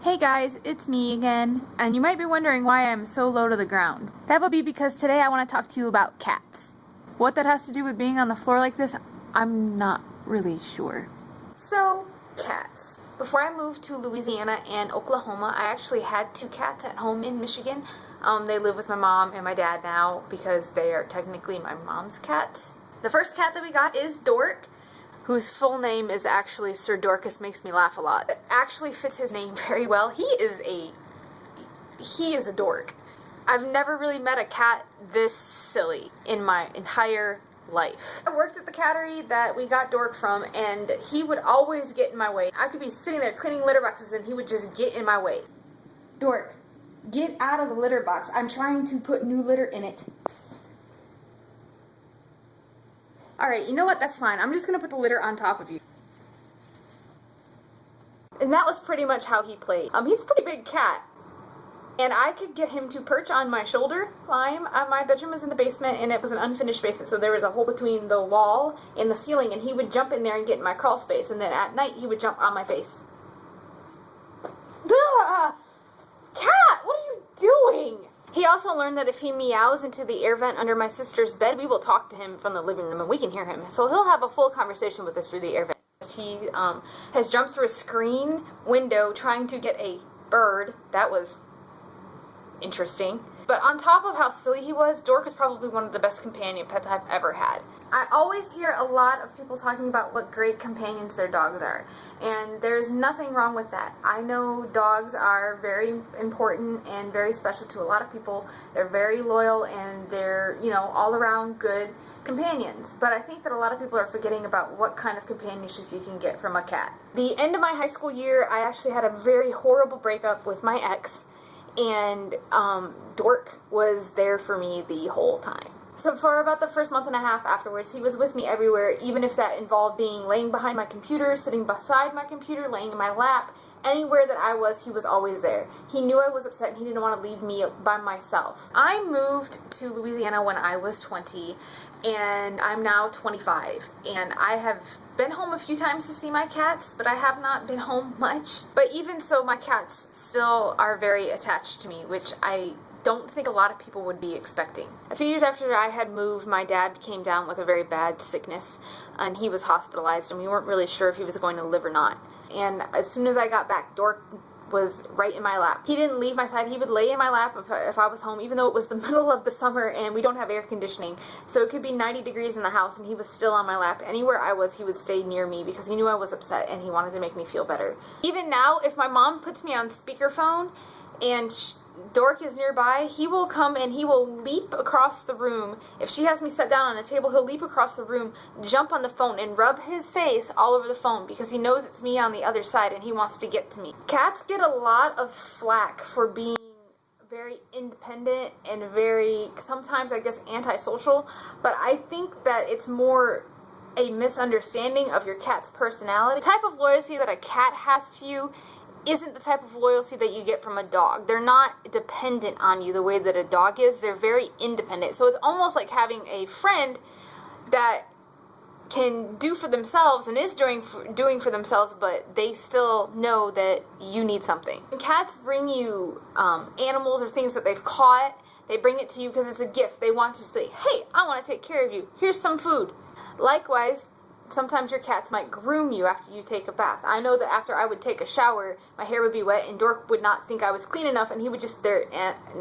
Hey guys, it's me again, and you might be wondering why I'm so low to the ground. That will be because today I want to talk to you about cats. What that has to do with being on the floor like this, I'm not really sure. So, cats. Before I moved to Louisiana and Oklahoma, I actually had 2 cats at home in Michigan. They live with my mom and my dad now because they are technically my mom's cats. The first cat that we got is Dork, whose full name is actually Sir Dorcas Makes Me Laugh a Lot. It actually fits his name very well. He is a dork. I've never really met a cat this silly in my entire life. I worked at the cattery that we got Dork from, and he would always get in my way. I could be sitting there cleaning litter boxes and he would just get in my way. Dork, get out of the litter box. I'm trying to put new litter in it. Alright, you know what? That's fine. I'm just gonna put the litter on top of you. And that was pretty much how he played. He's a pretty big cat. And I could get him to perch on my shoulder, climb. My bedroom was in the basement, and it was an unfinished basement, so there was a hole between the wall and the ceiling, and he would jump in there and get in my crawl space, and then at night he would jump on my face. Duh! Cat, what are you doing? He also learned that if he meows into the air vent under my sister's bed, we will talk to him from the living room and we can hear him. So he'll have a full conversation with us through the air vent. He has jumped through a screen window trying to get a bird. That was interesting. But on top of how silly he was, Dork is probably one of the best companion pets I've ever had. I always hear a lot of people talking about what great companions their dogs are, and there's nothing wrong with that. I know dogs are very important and very special to a lot of people. They're very loyal and they're, all around good companions. But I think that a lot of people are forgetting about what kind of companionship you can get from a cat. The end of my high school year, I actually had a very horrible breakup with my ex, and Dork was there for me the whole time. So for about the first month and a half afterwards, he was with me everywhere, even if that involved being laying behind my computer, sitting beside my computer, laying in my lap. Anywhere that I was, he was always there. He knew I was upset and he didn't want to leave me by myself. I moved to Louisiana when I was 20, and I'm now 25, and I have been home a few times to see my cats, but I have not been home much. But even so, my cats still are very attached to me, which I don't think a lot of people would be expecting. A few years after I had moved, my dad came down with a very bad sickness, and he was hospitalized, and we weren't really sure if he was going to live or not. And as soon as I got back, Dork was right in my lap. He didn't leave my side. He would lay in my lap if I was home, even though it was the middle of the summer and we don't have air conditioning. So it could be 90 degrees in the house and he was still on my lap. Anywhere I was, he would stay near me because he knew I was upset and he wanted to make me feel better. Even now, if my mom puts me on speakerphone and Dork is nearby, he will come and he will leap across the room. If she has me set down on a table, he'll leap across the room, jump on the phone, and rub his face all over the phone because he knows it's me on the other side and he wants to get to me. Cats get a lot of flack for being very independent and very, sometimes I guess, antisocial, but I think that it's more a misunderstanding of your cat's personality. The type of loyalty that a cat has to you isn't the type of loyalty that you get from a dog. They're not dependent on you the way that a dog is. They're very independent. So it's almost like having a friend that can do for themselves and is doing for themselves, but they still know that you need something. When cats bring you animals or things that they've caught, they bring it to you because it's a gift. They want to say, hey, I want to take care of you. Here's some food. Likewise, sometimes your cats might groom you after you take a bath. I know that after I would take a shower, my hair would be wet and Dork would not think I was clean enough and he would just sit there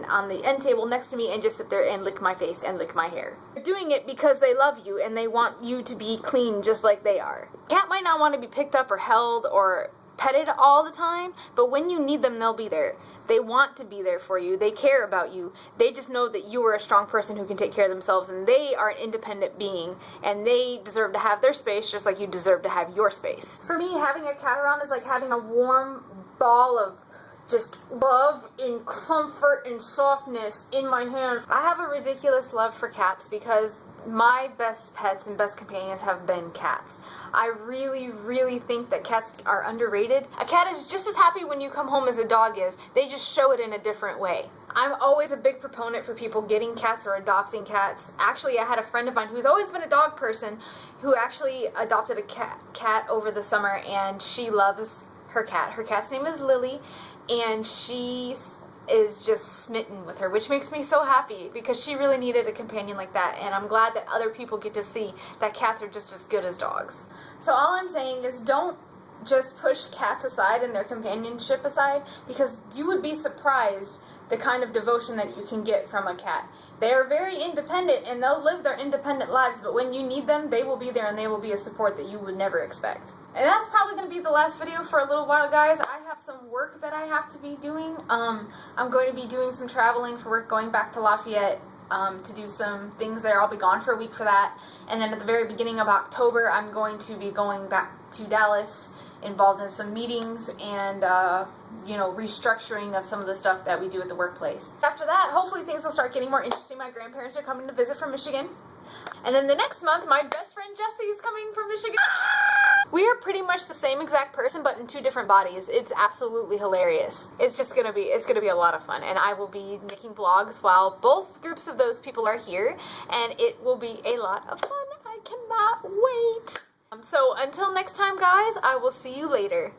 on the end table next to me and just sit there and lick my face and lick my hair. They're doing it because they love you and they want you to be clean just like they are. Cat might not want to be picked up or held or petted all the time, but when you need them, they'll be there. They want to be there for you. They care about you. They just know that you are a strong person who can take care of themselves, and they are an independent being, and they deserve to have their space just like you deserve to have your space. For me, having a cat around is like having a warm ball of just love and comfort and softness in my hands. I have a ridiculous love for cats because my best pets and best companions have been cats. I really, really think that cats are underrated. A cat is just as happy when you come home as a dog is. They just show it in a different way. I'm always a big proponent for people getting cats or adopting cats. Actually, I had a friend of mine who's always been a dog person who actually adopted a cat over the summer, and she loves her cat. Her cat's name is Lily, and she is just smitten with her, which makes me so happy because she really needed a companion like that, and I'm glad that other people get to see that cats are just as good as dogs. So all I'm saying is don't just push cats aside and their companionship aside, because you would be surprised the kind of devotion that you can get from a cat. They are very independent and they'll live their independent lives, but when you need them, they will be there and they will be a support that you would never expect. And that's probably going to be the last video for a little while, guys. I have some work that I have to be doing. I'm going to be doing some traveling for work, going back to Lafayette to do some things there. I'll be gone for a week for that. And then at the very beginning of October, I'm going to be going back to Dallas, involved in some meetings and, restructuring of some of the stuff that we do at the workplace. After that, hopefully things will start getting more interesting. My grandparents are coming to visit from Michigan. And then the next month, my best friend Jessie is coming from Michigan. We are pretty much the same exact person, but in 2 different bodies. It's absolutely hilarious. It's gonna be a lot of fun, and I will be making vlogs while both groups of those people are here, and it will be a lot of fun. I cannot wait. So until next time, guys, I will see you later.